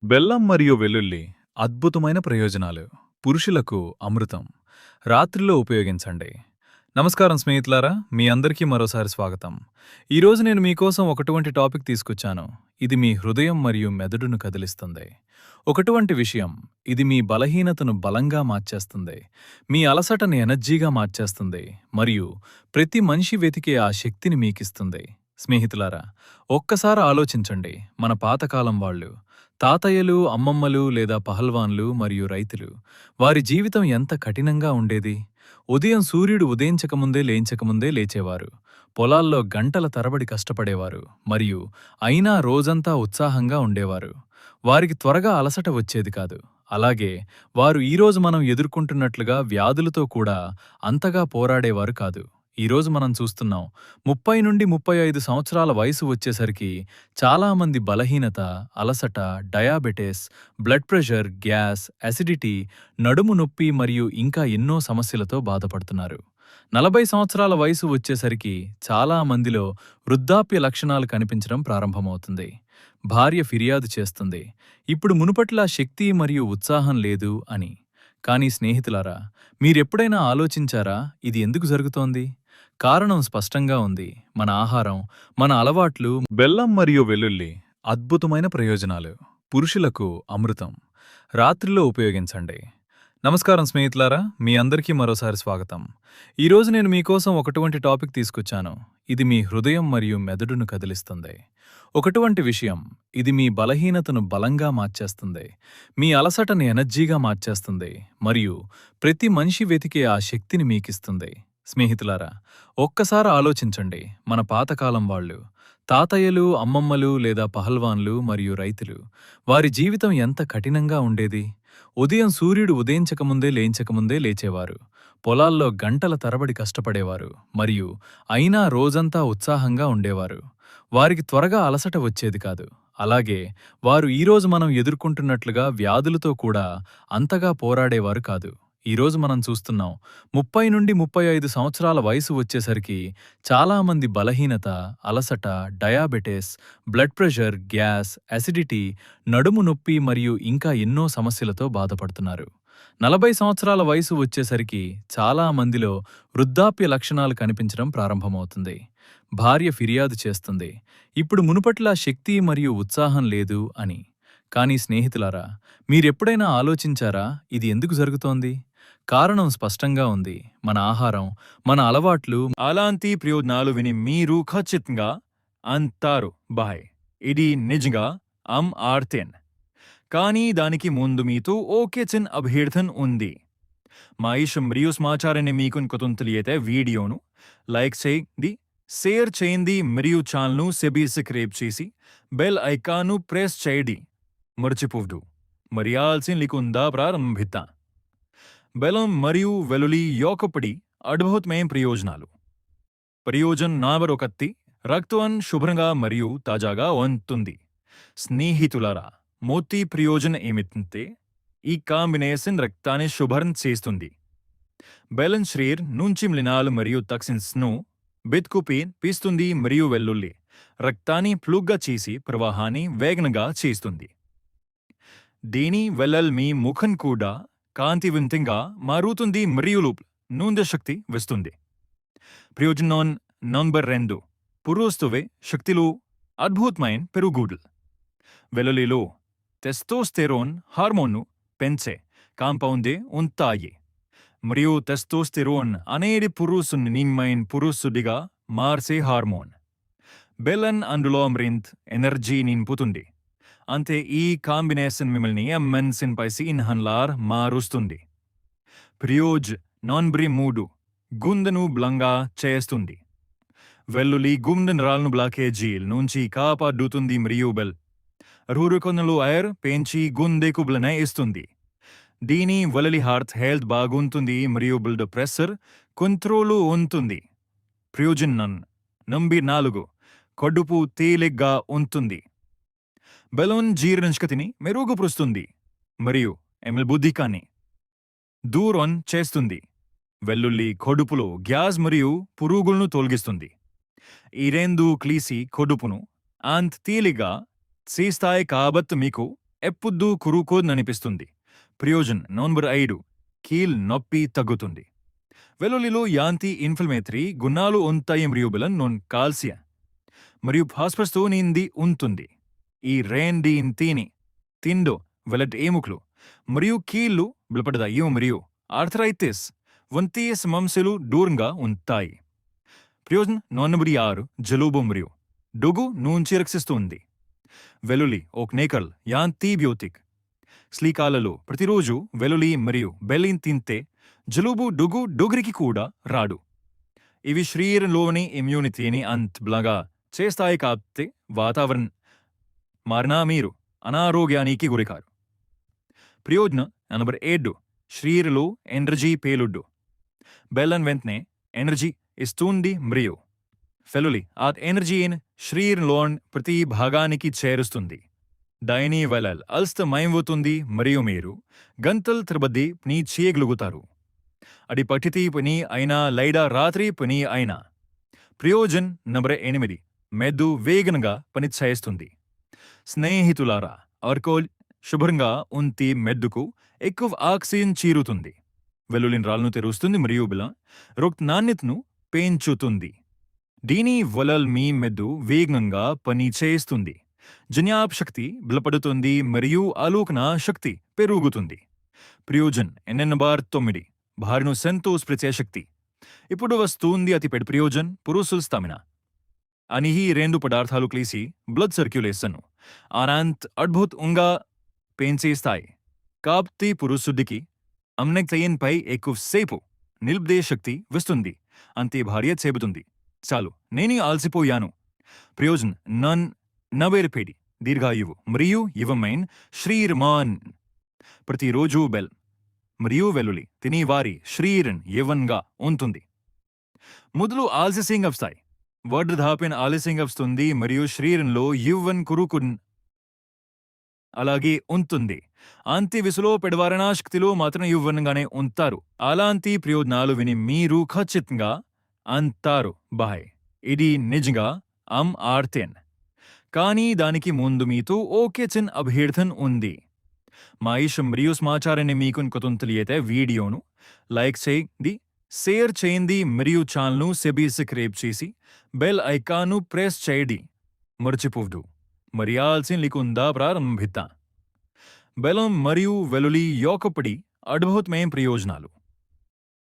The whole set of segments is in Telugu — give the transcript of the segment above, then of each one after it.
బెల్లం మరియు వెల్లుల్లి అద్భుతమైన ప్రయోజనాలు. పురుషులకు అమృతం. రాత్రిలో ఉపయోగించండి. నమస్కారం స్నేహితులారా, మీ అందరికీ మరోసారి స్వాగతం. ఈరోజు నేను మీకోసం ఒకటువంటి టాపిక్ తీసుకొచ్చాను. ఇది మీ హృదయం మరియు మెదడును కదిలిస్తుంది. ఒకటువంటి విషయం, ఇది మీ బలహీనతను బలంగా మార్చేస్తుంది. మీ అలసటని ఎనర్జీగా మార్చేస్తుంది. మరియు ప్రతి మనిషి వెతికే ఆ శక్తిని మీకిస్తుంది. స్నేహితులారా, ఒక్కసారి ఆలోచించండి. మన పాతకాలం వాళ్ళు, తాతయ్యలు, అమ్మమ్మలు లేదా పహల్వాన్లు మరియు రైతులు, వారి జీవితం ఎంత కఠినంగా ఉండేది. ఉదయం సూర్యుడు ఉదయించకముందే లేచేవారు. పొలాల్లో గంటల తరబడి కష్టపడేవారు మరియు అయినా రోజంతా ఉత్సాహంగా ఉండేవారు. వారికి త్వరగా అలసట వచ్చేది కాదు. అలాగే వారు ఈరోజు మనం ఎదుర్కొంటున్నట్లుగా వ్యాధులతో కూడా అంతగా పోరాడేవారు కాదు. ఈరోజు మనం చూస్తున్నాం, 30 నుండి 35 సంవత్సరాల వయసు వచ్చేసరికి చాలామంది బలహీనత, అలసట, diabetes, blood pressure, gas, acidity, నడుము నొప్పి మరియు ఇంకా ఎన్నో సమస్యలతో బాధపడుతున్నారు. 40 సంవత్సరాల వయసు వచ్చేసరికి చాలా మందిలో వృద్ధాప్య లక్షణాలు కనిపించడం ప్రారంభమవుతుంది. భార్య ఫిర్యాదు చేస్తుంది, ఇప్పుడు మునుపట్లా శక్తి మరియు ఉత్సాహం లేదు అని. కానీ స్నేహితులారా, మీరెప్పుడైనా ఆలోచించారా ఇది ఎందుకు జరుగుతోంది? కారణం స్పష్టంగా ఉంది. మన ఆహారం, మన అలవాట్లు. బెల్లం మరియు వెల్లుల్లి అద్భుతమైన ప్రయోజనాలు. పురుషులకు అమృతం. రాత్రిలో ఉపయోగించండి. నమస్కారం స్నేహితులారా, మీ అందరికీ మరోసారి స్వాగతం. ఈరోజు నేను మీకోసం ఒకటువంటి టాపిక్ తీసుకొచ్చాను. ఇది మీ హృదయం మరియు మెదడును కదిలిస్తుంది. ఒకటువంటి విషయం, ఇది మీ బలహీనతను బలంగా మార్చేస్తుంది. మీ అలసటని ఎనర్జీగా మార్చేస్తుంది. మరియు ప్రతి మనిషి వెతికే ఆ శక్తిని మీకిస్తుంది. స్నేహితులారా, ఒక్కసారి ఆలోచించండి. మన పాతకాలం వాళ్ళు, తాతయ్యలు, అమ్మమ్మలు లేదా పహల్వాన్లు మరియు రైతులు, వారి జీవితం ఎంత కఠినంగా ఉండేది. ఉదయం సూర్యుడు ఉదయించకముందే లేచేవారు. పొలాల్లో గంటల తరబడి కష్టపడేవారు మరియు అయినా రోజంతా ఉత్సాహంగా ఉండేవారు. వారికి త్వరగా అలసట వచ్చేది కాదు. అలాగే వారు ఈరోజు మనం ఎదుర్కొంటున్నట్లుగా వ్యాధులతో కూడా అంతగా పోరాడేవారు కాదు. ఈరోజు మనం చూస్తున్నాం, 30 నుండి 35 సంవత్సరాల వయసు వచ్చేసరికి చాలామంది బలహీనత, అలసట, diabetes, blood pressure, gas, acidity, నడుము నొప్పి మరియు ఇంకా ఎన్నో సమస్యలతో బాధపడుతున్నారు. 40 సంవత్సరాల వయసు వచ్చేసరికి చాలా మందిలో వృద్ధాప్య లక్షణాలు కనిపించడం ప్రారంభమవుతుంది. భార్య ఫిర్యాదు చేస్తుంది, ఇప్పుడు మునుపట్లా శక్తి మరియు ఉత్సాహం లేదు అని. కానీ స్నేహితులారా, మీరెప్పుడైనా ఆలోచించారా ఇది ఎందుకు జరుగుతోంది? కారణం స్పష్టంగా ఉంది. మన ఆహారం, మన అలవాట్లు. అలాంటి ప్రయోజనాలు విని మీరు ఖచ్చితంగా అంటారు, బాయ్ ఇది నిజంగా ఆర్తెన్. కానీ దానికి ముందు మీతో ఓకే చిన్న అభ్యర్థన ఉంది. మా ఇష్టం మరియు సమాచారాన్ని మీకు తెలియతే వీడియోను లైక్ చేయండి, షేర్ చేయండి మరియు ఛానల్ను సబ్స్క్రైబ్ చేసి బెల్ ఐకాన్ను ప్రెస్ చేయండి. మర్చిపోవద్దు. మరి ఆలస్యం లేకుండా ప్రారంభిద్దాం. బెల్లం మరియు వెల్లుల్లి యొక్కపడి అద్భుతమైన ప్రయోజనాలు. ప్రయోజనం నంబర్ 1, రక్తం శుభ్రంగా మరియు తాజాగా ఉంటుంది. స్నేహితులారా, మొదటి ప్రయోజనం ఏమిటంటే ఈ కాంబినేషన్ రక్తాన్ని శుభ్రం చేస్తుంది. బెల్లం శరీరం నుంచి మలినాలు మరియు టాక్సిన్స్ను బయటకుపీస్తుంది మరియు వెల్లుల్లి రక్తాన్ని ప్లగ్గా చేసి ప్రవాహాన్ని వేగంగా చేస్తుంది. దీని వల్ల మీ ముఖం కూడా కాంతివంతంగా మారుతుంది మరియు నుండి శక్తి వస్తుంది. ప్రయోజనం నంబర్ 2, పురుషత్వ శక్తిలో అద్భుతమైన పెరుగుదల. వెల్లుల్లిలో టెస్టోస్టెరోన్ హార్మోన్ను పెంచే కాంపౌండే ఉంటాయి మరియు టెస్టోస్టెరోన్ అనేది పురుషుని పురుషుడిగా మార్చే హార్మోన్. బెల్లం అందులో మరింత ఎనర్జీ నింపుతుంది. అంతే ఈ కాంబినేషన్ మిమ్మల్ని పైసి ఇన్హన్లార్ మారుస్తుంది. ప్రయోజనం నంబర్ 3, గుండెను బలంగా చేస్తుంది. వెల్లుల్లి గుండె నరాలను బ్లాకేజీల నుంచి కాపాడుతుంది మరియు రూరుకొనలు ఐర్ పెంచి గుండెకు బలాన్ని ఇస్తుంది. దీని వల్ల హార్ట్ హెల్త్ బాగుంటుంది మరియు బ్లడ్ ప్రెషర్ కంట్రోల్ ఉంటుంది. ప్రయోజనం నంబర్ 4, కడుపు తేలిగ్గా ఉంటుంది. బెల్లం జీర్ణశక్తిని మెరుగుపరుస్తుంది మరియు బుద్ధికాన్ని దూరం చేస్తుంది. వెల్లుల్లి కడుపులో గ్యాస్ మరియు పురుగులను తొలగిస్తుంది. ఈ రెండు కలిసి కడుపును అంత తేలిగ్గా చేస్తాయి కాబట్టి మీకు ఎప్పుడూ కురుకోదనిపిస్తుంది. ప్రయోజన్ నంబర్ 5 కీల్ నొప్పి తగ్గుతుంది. వెల్లుల్లిలో యాంటీ ఇన్ఫ్లమేటరీ గుణాలు ఉంటాయి మరియు బెలన్ నొన్ కాల్సియం మరియు ఫాస్ఫరస్తో నిండి ఉంటుంది. ఈ రెండింటిని తిండో వెలట్ ఎముకలు మరియు కీళ్లు బలపడతాయి మరియు ఆర్థరైటిస్ వంటి సమస్యలు దూరంగా ఉంటాయి. ప్రయోజనం నంబర్ 6 జలుబు మరియు దగ్గు నుంచి రక్షిస్తుంది. వెల్లుల్లి ఒక నేకల్ యాంటీబయోటిక్. శ్లీకాలలో ప్రతిరోజు వెల్లుల్లి మరియు బెల్లిని తింటే జలుబు దగ్గరికి కూడా రాడు. ఇవి శరీరంలోని ఇమ్యూనిటీని బలంగా చేస్తాయి కాబట్టి వాతావరణం మారినా మీరు అనారోగ్యానికి గురికారు. ప్రయోజనం నంబర్ 7 శరీరంలో ఎనర్జీ పేలుడు. బెల్లం వెంటనే ఎనర్జీ ఇస్తుంది మరియు వెల్లుల్లి ఆ ఎనర్జీని శరీరంలోని ప్రతి భాగానికి చేరుస్తుంది. దాని వల్ల అల్స్తమయమవుతుంది మరియు మీరు గంటల తరబడి పని చేయగలుగుతారు. అది పట్టితి పని అయినా లేదా రాత్రి పని అయినా. ప్రయోజన్ నంబర్ 8 మెదడు వేగంగా పనిచేస్తుంది. స్నేహితులారా, ఆల్కహాల్ శుభ్రంగా ఉంటే మెదడుకు ఎక్కువ ఆక్సిజన్ చేరుతుంది. వెల్లుల్లిని రాళ్ళను తెరుస్తుంది మరియు రక్త నాణ్యతను పెంచుతుంది. దీని వల్ల మీ మెదడు వేగంగా పనిచేస్తుంది. జ్ఞాపశక్తి బలపడుతుంది మరియు ఆలోచన శక్తి పెరుగుతుంది. ప్రయోజన్ నంబర్ 9 భార్యను సంతోషపరిచే శక్తి. ఇప్పుడు వస్తుంది అతిపెద్ద ప్రయోజన్ పురుషుల స్టామినా. అని ఈ రెండు పదార్థాలు కలిసి బ్లడ్ సర్క్యులేషన్ అద్భుతంగా పెంచేస్తాయి. కాబట్టి పురుషుడికి అమ్నెక్తయన్పై ఎక్కువసేపు నిల్పే శక్తి వస్తుంది. అంతే భార్య చెబుతుంది, చాలు నేను ఆల్సిపోయాను. ప్రయోజన్ నవేర్పేడి దీర్ఘాయువు మరియు యువమైన శ్రీర్మాన్. ప్రతిరోజు బెల్ మరియు వెల్లుల్లి తిని వారి శరీరం యవ్వనంగా ఉంటుంది. మొదలు ఆలస్యంగా వస్తాయి. వృద్ధాప్యం ఆలస్యంగా వస్తుంది మరియు శరీరంలో యవ్వన్ కురుకున్ అలాగే ఉంటుంది. అంతే విసులో పెడవారణ శక్తిలో మాత్రం యవ్వనంగానే ఉంటారు. అలాంటి ప్రయోజనాలు విని మీరు ఖచ్చితంగా అంటారు, బాయ్ ఇది నిజంగా ఆర్తెన్. కానీ దానికి ముందు మీతో ఓకే చిన్న అభ్యర్థన ఉంది. మా ఇష్టం మరియు సమాచారాన్ని మీకు తెలియతే వీడియోను లైక్ చేయండి, షేర్ చేయండి మరియు ఛానల్ను సబ్స్క్రైబ్ చేసి బెల్ ఐకాన్ను ప్రెస్ చేయండి. మర్చిపోవద్దు. మరి ఆలస్యం లేకుండా ప్రారంభిద్దాం. బెల్లం మరియు వెల్లుల్లి యొక్కపడి అద్భుతమైన ప్రయోజనాలు.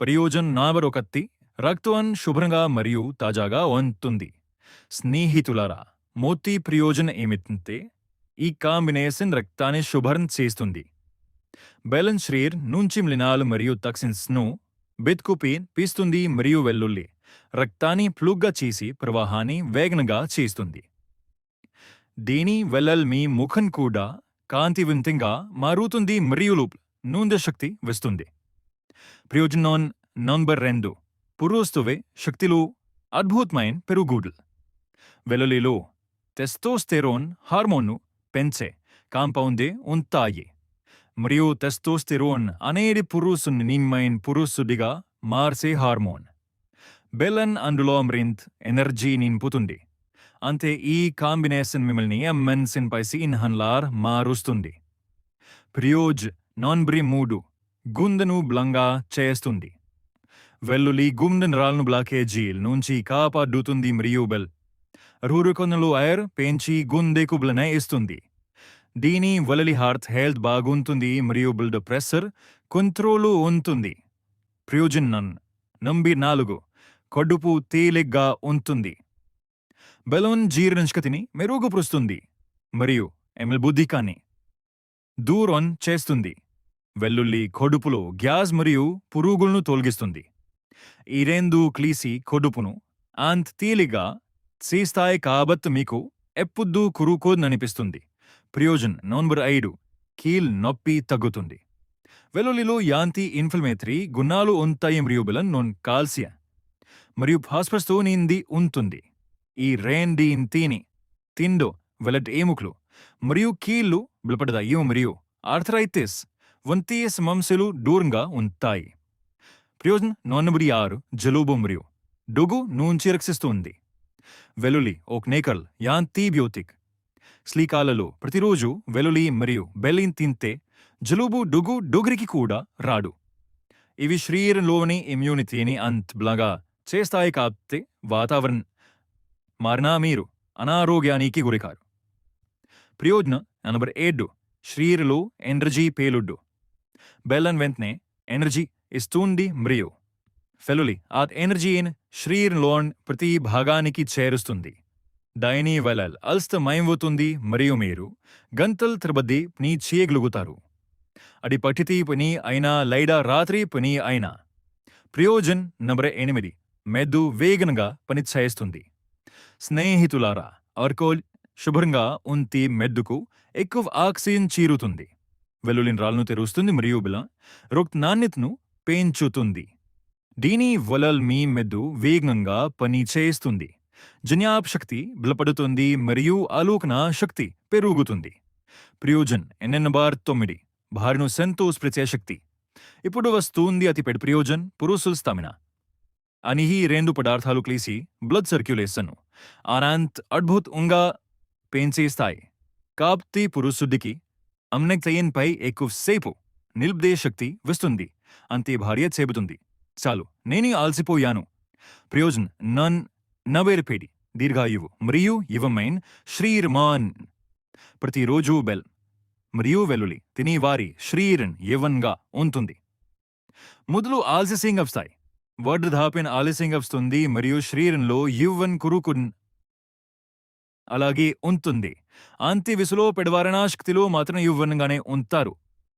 ప్రయోజనం నంబర్ 1 రక్తం శుభ్రంగా మరియు తాజాగా ఉంటుంది. స్నేహితులారా, మొదటి ప్రయోజనం ఏమిటంటే ఈ కాంబినేషన్ రక్తాన్ని శుభ్రం చేస్తుంది. బెల్లం శరీర్ నుంచి మలినాలు మరియు టాక్సిన్స్ను పీస్తుంది మరియు వెల్లుల్లి రక్తాన్ని ప్లూగ్గా చేసి ప్రవాహాన్ని వేగంగా చేస్తుంది. దీని వల్ల మీ ముఖం కూడా కాంతివంతంగా మారుతుంది మరియు నుండి శక్తి వస్తుంది. ప్రయోజనం నంబర్ 2 పురుషువే శక్తిలో అద్భుతమైన పెరుగుదల. వెల్లుల్లిలో టెస్టోస్టెరోన్ హార్మోన్ను పెంచే కాంపౌండే ఉంటాయి మరియు టెస్టోస్టెరోన్ అనేది పురుషుని నిమ్మైన పురుషుడిగా మార్చే హార్మోన్. బెల్లం అందులో మరింత ఎనర్జీ నింపుతుంది. అంతే ఈ కాంబినేషన్ మిమ్మల్ని మెన్సిన్పైసి ఇన్హన్లార్ మారుస్తుంది. ప్రయోజనం నంబర్ 3 గుండెను బలంగా చేస్తుంది. వెల్లుల్లి గుండె రాళ్ళను బ్లాకేజీల నుంచి కాపాడుతుంది మరియు రూరుకొనలో ఐర్ పెంచి గుండెకు బలన ఇస్తుంది. దీని వల్ల హార్ట్ హెల్త్ బాగుంటుంది మరియు బ్లడ్ ప్రెషర్ కంట్రోల్ ఉంటుంది. ప్రయోజనం నంబర్ 4 కడుపు తేలిగ్గా ఉంటుంది. బెల్లం జీర్ణశక్తిని మెరుగుపరుస్తుంది మరియు బుద్ధికాన్ని దూరం చేస్తుంది. వెల్లుల్లి కడుపులో గ్యాస్ మరియు పురుగులను తొలగిస్తుంది. ఈ రెండు కలిసి కడుపును అంత తేలిగ్గా చేస్తాయి కాబట్టి మీకు ఎప్పుడూ కురుకోదనిపిస్తుంది. ప్రయోజనం నంబర్ 5 కీల్ నొప్పి తగ్గుతుంది. వెల్లుల్లిలో యాంటీ ఇన్ఫ్లమేటరీ గుణాలు ఉంటాయి మరియు బెల్లం కాల్సియం మరియు ఫాస్ఫరస్తో నిండి ఉంటుంది. ఈ రెండింటిని తిండో వెలట్ ఎముకలు మరియు కీళ్లు బలపడతాయి మరియు ఆర్థరైటిస్ వంటి సమస్యలు దూరంగా ఉంటాయి. ప్రయోజనం నంబర్ 6 జలుబు మరియు దగ్గు నుంచి రక్షిస్తుంది. వెల్లుల్లి ఒక నేకల్ యాంటీబయోటిక్. స్లీకాలలో ప్రతిరోజు వెల్లుల్లి మరియు బెల్లిని తింటే జలుబు డుగురికి కూడా రాడు. ఇవి శరీరంలోని ఇమ్యూనిటీని అంతబలంగా చేస్తాయి కాబట్టి వాతావరణం మారినా మీరు అనారోగ్యానికి గురికారు. ప్రయోజనం నంబర్ 7 శరీరంలో ఎనర్జీ పేలుడు. బెల్లం వెంటనే ఎనర్జీ ఇస్తుంది మరియు వెల్లుల్లి ఆ ఎనర్జీని శరీరంలోని ప్రతి భాగానికి చేరుస్తుంది. దాని వల్ల అల్స్తమయమవుతుంది మరియు మీరు గంటల తరబడి పని చేయగలుగుతారు. అది పట్టితి పని అయినా లేదా రాత్రి పని అయినా. ప్రయోజనం నంబర్ 8 మెదడు వేగంగా పనిచేస్తుంది. స్నేహితులారా, ఆల్కహాల్ శుభ్రంగా ఉంటే మెదడుకు ఎక్కువ ఆక్సిజన్ చేరుతుంది. వెల్లుల్లిని రాళ్ళను తెరుస్తుంది మరియు రక్త నాణ్యతను పెంచుతుంది. దీని వల్ల మీ మెదడు వేగంగా పనిచేస్తుంది. జ్ఞాపశక్తి బలపడుతుంది మరియు ఆలోచన శక్తి పెరుగుతుంది. ప్రయోజనం నంబర్ 9 భార్యను సంతోషపరిచే శక్తి. ఇప్పుడు వస్తుంది అతిపెద్ద ప్రయోజనం పురుషుల స్టామినా. అని ఈ 2 పదార్థాలు కలిసి బ్లడ్ సర్క్యులేషన్ అద్భుతంగా పెంచేస్తాయి. కాబట్టి పురుషుడికి అమ్నెక్తయన్పై ఎక్కువసేపు నిల్పే శక్తి వస్తుంది. అంతే భార్య చెబుతుంది, చాలు నేను ఆల్సిపోయాను. ప్రయోజనం నవేర్పేడి దీర్ఘాయువు మరియు యువమైన శ్రీర్మాన్. ప్రతిరోజు బెల్ మరియు వెల్లుల్లి తిని వారి శరీరం యవ్వనంగా ఉంటుంది. మొదలు ఆలస్యంగా వస్తాయి, వృద్ధాప్యం ఆలస్యంగా వస్తుంది మరియు శరీరంలో యవ్వన్ కురుకున్ అలాగే ఉంటుంది. అంత్య విసులో పెడవారణ శక్తిలో మాత్రం యవ్వనంగానే ఉంటారు.